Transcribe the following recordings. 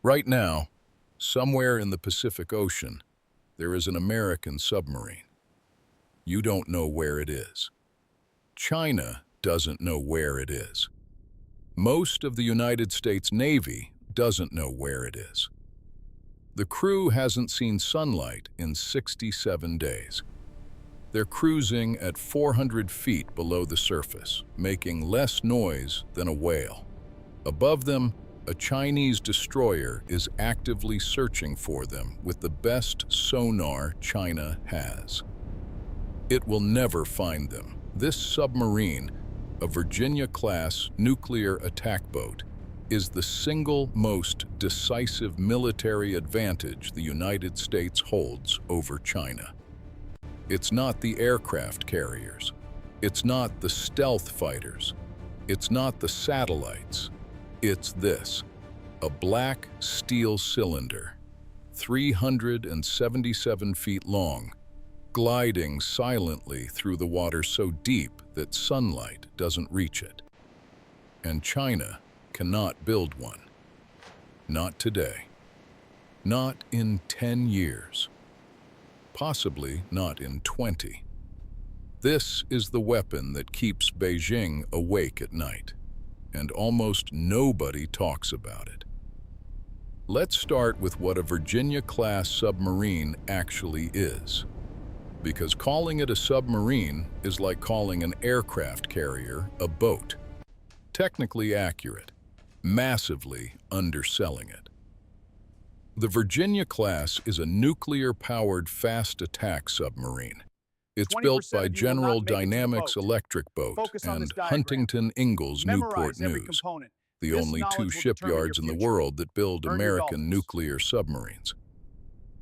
Right now, somewhere in the Pacific Ocean, there is an American submarine. You don't know where it is. China doesn't know where it is. Most of the United States Navy doesn't know where it is. The crew hasn't seen sunlight in 67 days. They're cruising at 400 feet below the surface, making less noise than a whale. Above them, a Chinese destroyer is actively searching for them with the best sonar China has. It will never find them. This submarine, a Virginia-class nuclear attack boat, is the single most decisive military advantage the United States holds over China. It's not the aircraft carriers. It's not the stealth fighters. It's not the satellites. It's this, a black steel cylinder, 377 feet long, gliding silently through the water so deep that sunlight doesn't reach it. And China cannot build one. Not today. Not in 10 years. Possibly not in 20. This is the weapon that keeps Beijing awake at night, and almost nobody talks about it. Let's start with what a Virginia-class submarine actually is, because calling it a submarine is like calling an aircraft carrier a boat. Technically accurate, massively underselling it. The Virginia-class is a nuclear-powered fast attack submarine. It's built by General Dynamics Electric Boat and Huntington Ingalls Newport News, the only two shipyards in the world that build American nuclear submarines.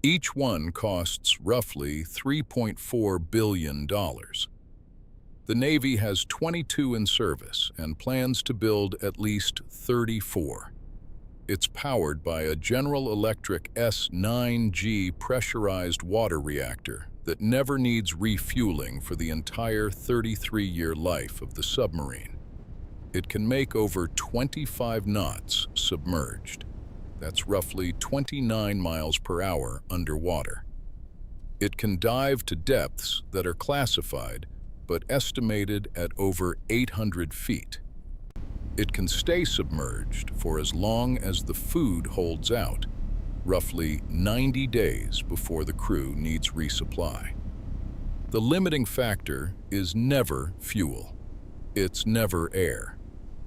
Each one costs roughly $3.4 billion. The Navy has 22 in service and plans to build at least 34. It's powered by a General Electric S9G pressurized water reactor that never needs refueling for the entire 33-year life of the submarine. It can make over 25 knots submerged. That's roughly 29 miles per hour underwater. It can dive to depths that are classified, but estimated at over 800 feet. It can stay submerged for as long as the food holds out, roughly 90 days before the crew needs resupply. The limiting factor is never fuel. It's never air.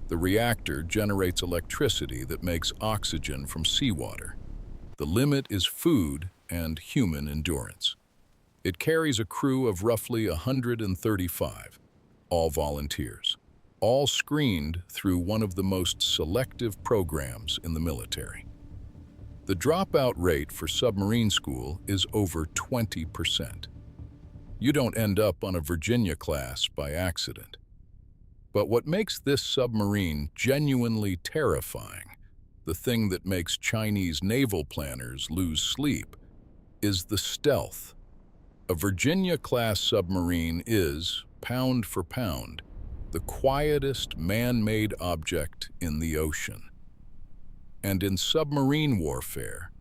The reactor generates electricity that makes oxygen from seawater. The limit is food and human endurance. It carries a crew of roughly 135, all volunteers, all screened through one of the most selective programs in the military. The dropout rate for submarine school is over 20%. You don't end up on a Virginia class by accident. But what makes this submarine genuinely terrifying, the thing that makes Chinese naval planners lose sleep, is the stealth. A Virginia-class submarine is, pound for pound, the quietest man-made object in the ocean. And in submarine warfare,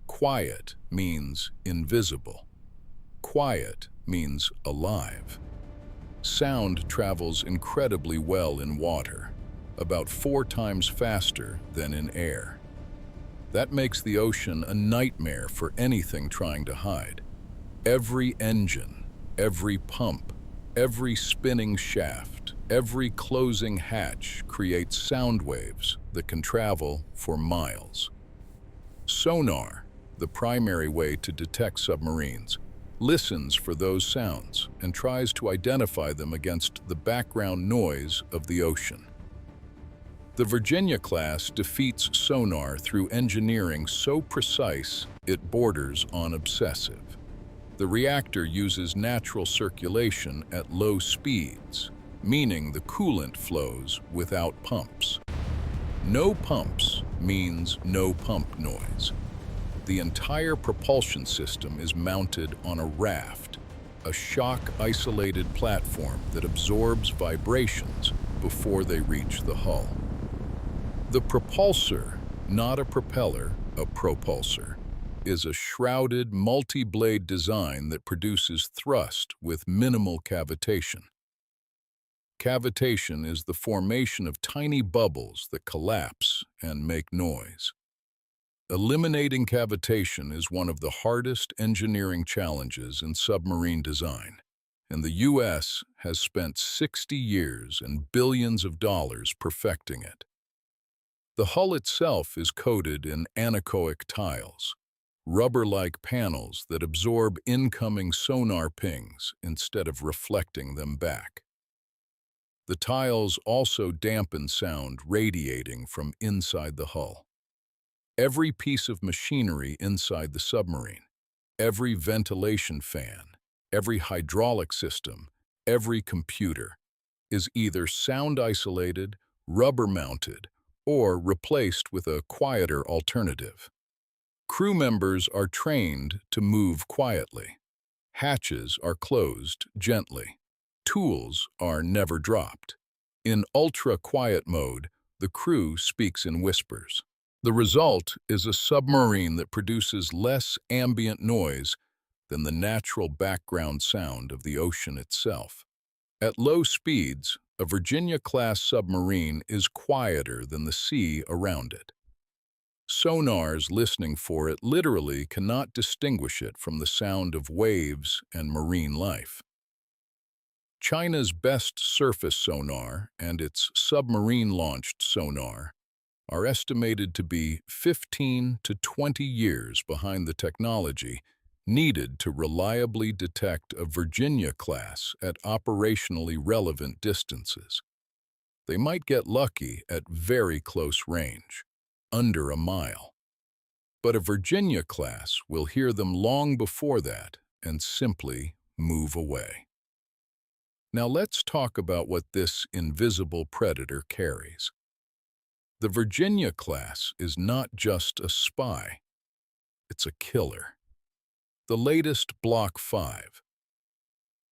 quiet means invisible. Quiet means alive. Sound travels incredibly well in water, about 4 times faster than in air. That makes the ocean a nightmare for anything trying to hide. Every engine, every pump, every spinning shaft, every closing hatch creates sound waves that can travel for miles. Sonar, the primary way to detect submarines, listens for those sounds and tries to identify them against the background noise of the ocean. The Virginia-class defeats sonar through engineering so precise it borders on obsessive. The reactor uses natural circulation at low speeds, meaning the coolant flows without pumps. No pumps means no pump noise. The entire propulsion system is mounted on a raft, a shock-isolated platform that absorbs vibrations before they reach the hull. The propulsor, not a propeller, a propulsor, is a shrouded, multi-blade design that produces thrust with minimal cavitation. Cavitation is the formation of tiny bubbles that collapse and make noise. Eliminating cavitation is one of the hardest engineering challenges in submarine design, and the U.S. has spent 60 years and billions of dollars perfecting it. The hull itself is coated in anechoic tiles, rubber-like panels that absorb incoming sonar pings instead of reflecting them back. The tiles also dampen sound radiating from inside the hull. Every piece of machinery inside the submarine, every ventilation fan, every hydraulic system, every computer, is either sound-isolated, rubber-mounted, or replaced with a quieter alternative. Crew members are trained to move quietly. Hatches are closed gently. Tools are never dropped. In ultra-quiet mode, the crew speaks in whispers. The result is a submarine that produces less ambient noise than the natural background sound of the ocean itself. At low speeds, a Virginia-class submarine is quieter than the sea around it. Sonars listening for it literally cannot distinguish it from the sound of waves and marine life. China's best surface sonar and its submarine-launched sonar are estimated to be 15 to 20 years behind the technology needed to reliably detect a Virginia-class at operationally relevant distances. They might get lucky at very close range, under a mile. But a Virginia-class will hear them long before that and simply move away. Now let's talk about what this invisible predator carries. The Virginia-class is not just a spy, it's a killer. The latest Block 5.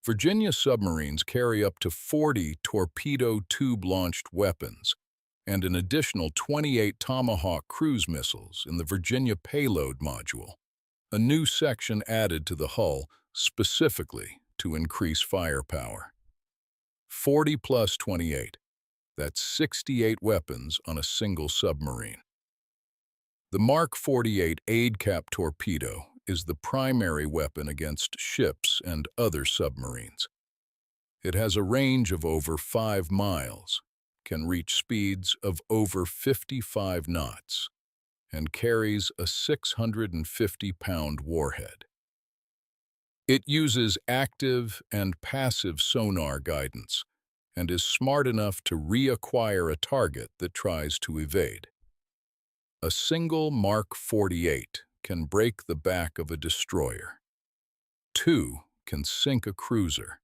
Virginia submarines carry up to 40 torpedo tube-launched weapons and an additional 28 Tomahawk cruise missiles in the Virginia Payload Module, a new section added to the hull specifically to increase firepower. 40 plus 28. That's 68 weapons on a single submarine. The Mark 48 aid-cap torpedo is the primary weapon against ships and other submarines. It has a range of over 5 miles, can reach speeds of over 55 knots, and carries a 650-pound warhead. It uses active and passive sonar guidance, and is smart enough to reacquire a target that tries to evade. A single Mark 48 can break the back of a destroyer. 2 can sink a cruiser.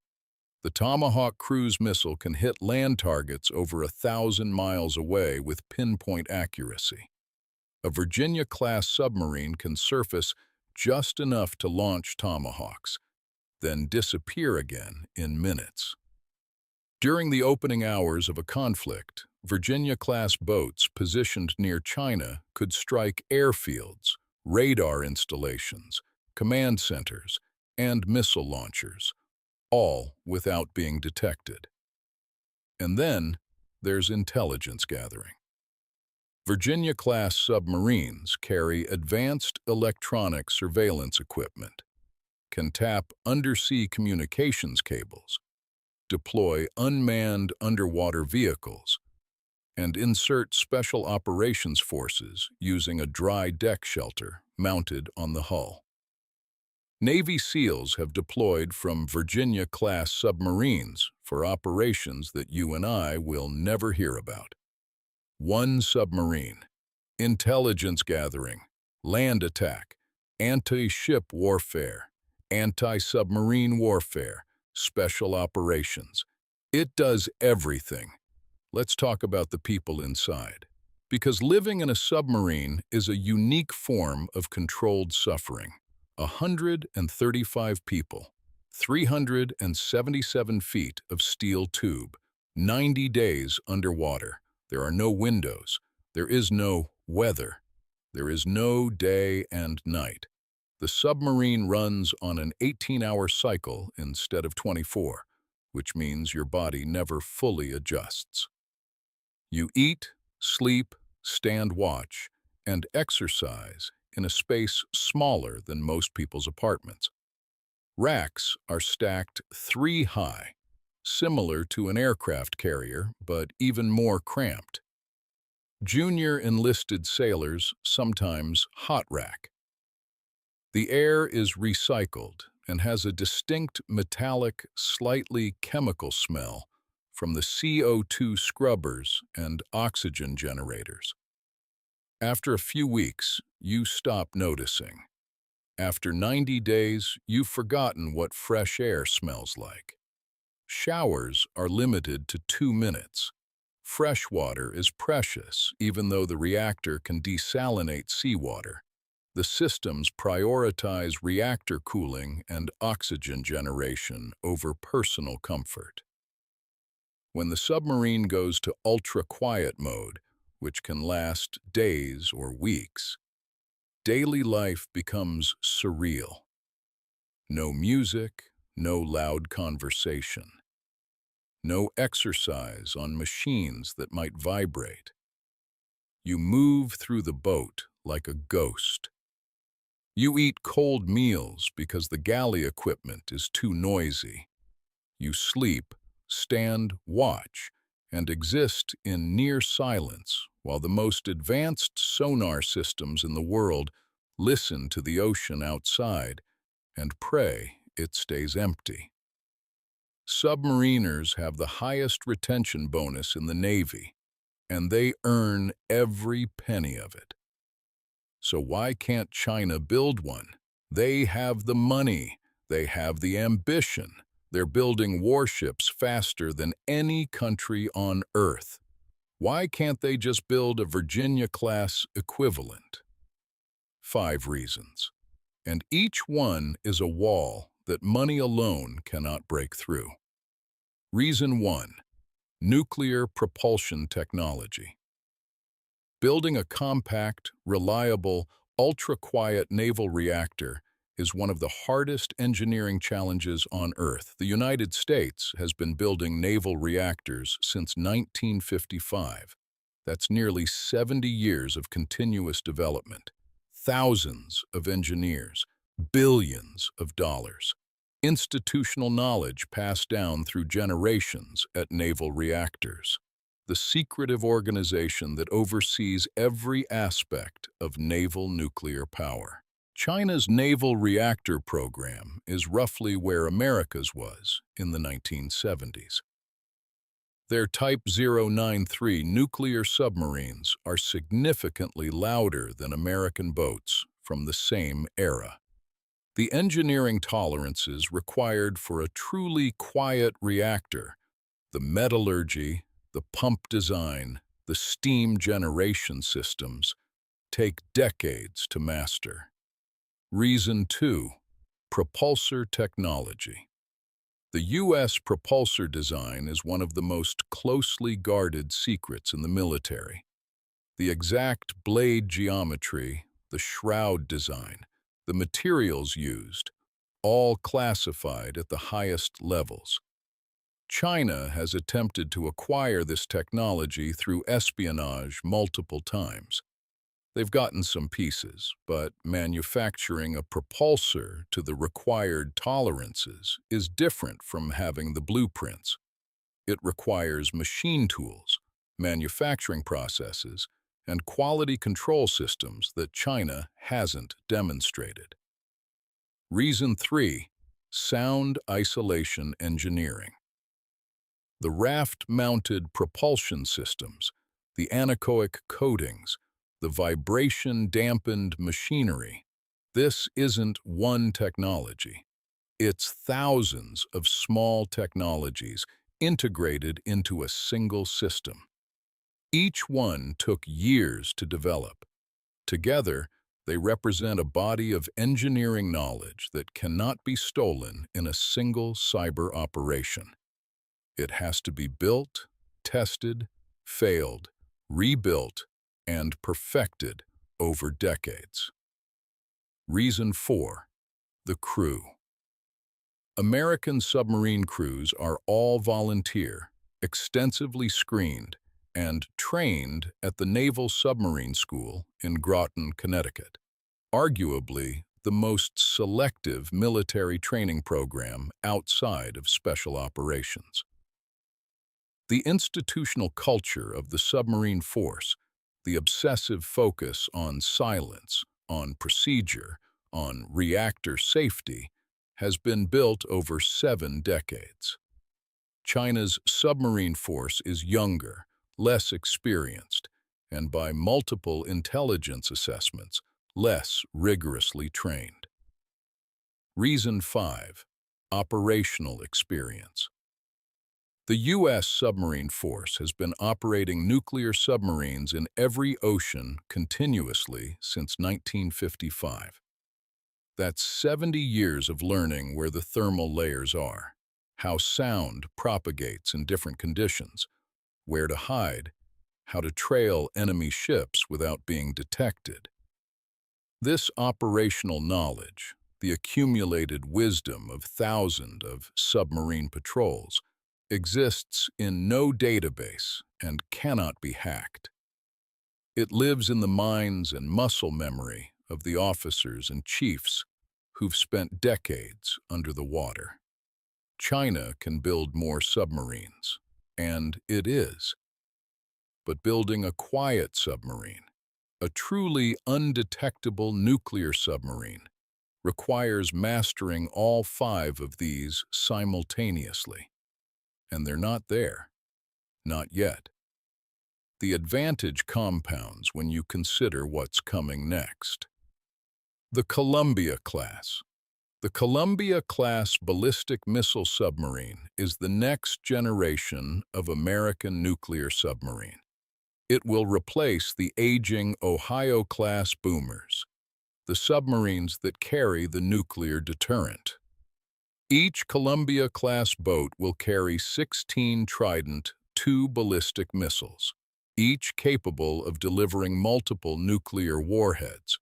The Tomahawk cruise missile can hit land targets over 1,000 miles away with pinpoint accuracy. A Virginia-class submarine can surface just enough to launch Tomahawks, then disappear again in minutes. During the opening hours of a conflict, Virginia-class boats positioned near China could strike airfields, radar installations, command centers, and missile launchers, all without being detected. And then there's intelligence gathering. Virginia-class submarines carry advanced electronic surveillance equipment, can tap undersea communications cables, deploy unmanned underwater vehicles, and insert special operations forces using a dry deck shelter mounted on the hull. Navy SEALs have deployed from Virginia-class submarines for operations that you and I will never hear about. One submarine, intelligence gathering, land attack, anti-ship warfare, anti-submarine warfare, special operations. It does everything. Let's talk about the people inside. Because living in a submarine is a unique form of controlled suffering. 135 people, 377 feet of steel tube, 90 days underwater. There are no windows. There is no weather. There is no day and night. The submarine runs on an 18-hour cycle instead of 24, which means your body never fully adjusts. You eat, sleep, stand watch, and exercise in a space smaller than most people's apartments. Racks are stacked 3 high, similar to an aircraft carrier, but even more cramped. Junior enlisted sailors sometimes hot rack. The air is recycled and has a distinct metallic, slightly chemical smell from the CO2 scrubbers and oxygen generators. After a few weeks, you stop noticing. After 90 days, you've forgotten what fresh air smells like. Showers are limited to 2 minutes. Fresh water is precious, even though the reactor can desalinate seawater. The systems prioritize reactor cooling and oxygen generation over personal comfort. When the submarine goes to ultra-quiet mode, which can last days or weeks, daily life becomes surreal. No music, no loud conversation. No exercise on machines that might vibrate. You move through the boat like a ghost. You eat cold meals because the galley equipment is too noisy. You sleep, stand, watch, and exist in near silence while the most advanced sonar systems in the world listen to the ocean outside and pray it stays empty. Submariners have the highest retention bonus in the Navy, and they earn every penny of it. So why can't China build one? They have the money. They have the ambition. They're building warships faster than any country on Earth. Why can't they just build a Virginia-class equivalent? 5 reasons. And each one is a wall that money alone cannot break through. Reason 1. Nuclear propulsion technology. Building a compact, reliable, ultra-quiet naval reactor is one of the hardest engineering challenges on Earth. The United States has been building naval reactors since 1955. That's nearly 70 years of continuous development, thousands of engineers, billions of dollars. Institutional knowledge passed down through generations at naval reactors. The secretive organization that oversees every aspect of naval nuclear power. China's naval reactor program is roughly where America's was in the 1970s. Their Type 093 nuclear submarines are significantly louder than American boats from the same era. The engineering tolerances required for a truly quiet reactor, the metallurgy, the pump design, the steam generation systems, take decades to master. Reason 2. Propulsor technology. The U.S. propulsor design is one of the most closely guarded secrets in the military. The exact blade geometry, the shroud design, the materials used, all classified at the highest levels. China has attempted to acquire this technology through espionage multiple times. They've gotten some pieces, but manufacturing a propulsor to the required tolerances is different from having the blueprints. It requires machine tools, manufacturing processes, and quality control systems that China hasn't demonstrated. Reason 3. Sound isolation engineering. The raft-mounted propulsion systems, the anechoic coatings, the vibration-dampened machinery. This isn't one technology. It's thousands of small technologies integrated into a single system. Each one took years to develop. Together, they represent a body of engineering knowledge that cannot be stolen in a single cyber operation. It has to be built, tested, failed, rebuilt, and perfected over decades. Reason 4. The crew. American submarine crews are all volunteer, extensively screened, and trained at the Naval Submarine School in Groton, Connecticut. Arguably the most selective military training program outside of special operations. The institutional culture of the submarine force, the obsessive focus on silence, on procedure, on reactor safety, has been built over 7 decades. China's submarine force is younger, less experienced, and by multiple intelligence assessments, less rigorously trained. Reason 5. Operational experience. The U.S. submarine force has been operating nuclear submarines in every ocean continuously since 1955. That's 70 years of learning where the thermal layers are, how sound propagates in different conditions, where to hide, how to trail enemy ships without being detected. This operational knowledge, the accumulated wisdom of thousands of submarine patrols, exists in no database and cannot be hacked. It lives in the minds and muscle memory of the officers and chiefs who've spent decades under the water. China can build more submarines, and it is. But building a quiet submarine, a truly undetectable nuclear submarine, requires mastering all 5 of these simultaneously. And they're not there. Not yet. The advantage compounds when you consider what's coming next. The Columbia class. The Columbia-class ballistic missile submarine is the next generation of American nuclear submarine. It will replace the aging Ohio-class boomers, the submarines that carry the nuclear deterrent. Each Columbia-class boat will carry 16 Trident II ballistic missiles, each capable of delivering multiple nuclear warheads.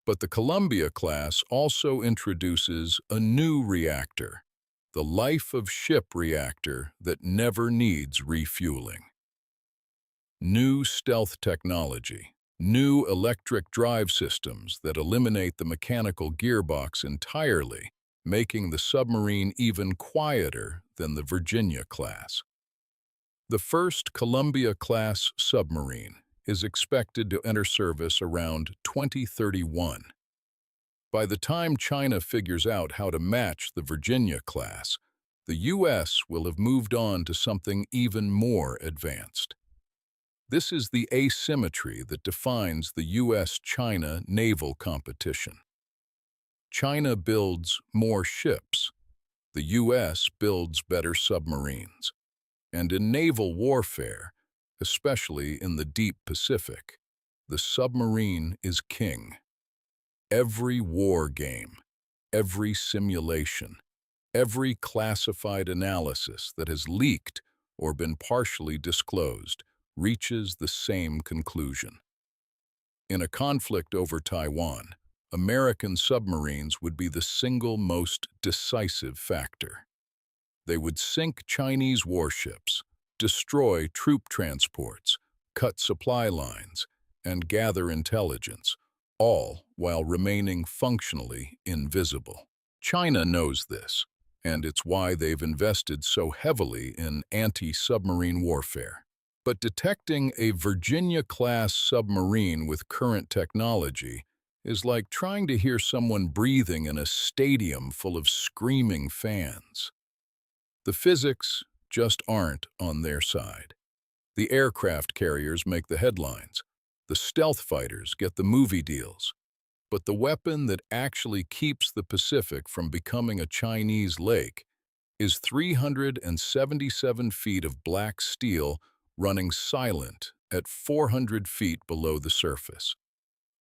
But the Columbia-class also introduces a new reactor, the life-of-ship reactor that never needs refueling. New stealth technology, new electric drive systems that eliminate the mechanical gearbox entirely, making the submarine even quieter than the Virginia-class. The first Columbia-class submarine is expected to enter service around 2031. By the time China figures out how to match the Virginia-class, the U.S. will have moved on to something even more advanced. This is the asymmetry that defines the U.S.-China naval competition. China builds more ships. The U.S. builds better submarines. And in naval warfare, especially in the deep Pacific, the submarine is king. Every war game, every simulation, every classified analysis that has leaked or been partially disclosed reaches the same conclusion. In a conflict over Taiwan, American submarines would be the single most decisive factor. They would sink Chinese warships, destroy troop transports, cut supply lines, and gather intelligence, all while remaining functionally invisible. China knows this, and it's why they've invested so heavily in anti-submarine warfare. But detecting a Virginia-class submarine with current technology is like trying to hear someone breathing in a stadium full of screaming fans. The physics just aren't on their side. The aircraft carriers make the headlines. The stealth fighters get the movie deals. But the weapon that actually keeps the Pacific from becoming a Chinese lake is 377 feet of black steel running silent at 400 feet below the surface.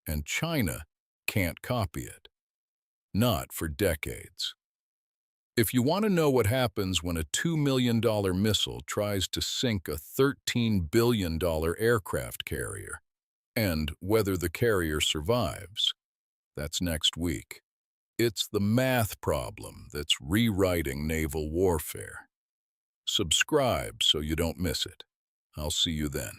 And China can't copy it. Not for decades. If you want to know what happens when a $2 million missile tries to sink a $13 billion aircraft carrier, And whether the carrier survives, that's next week. It's the math problem that's rewriting naval warfare. Subscribe so you don't miss it. I'll see you then.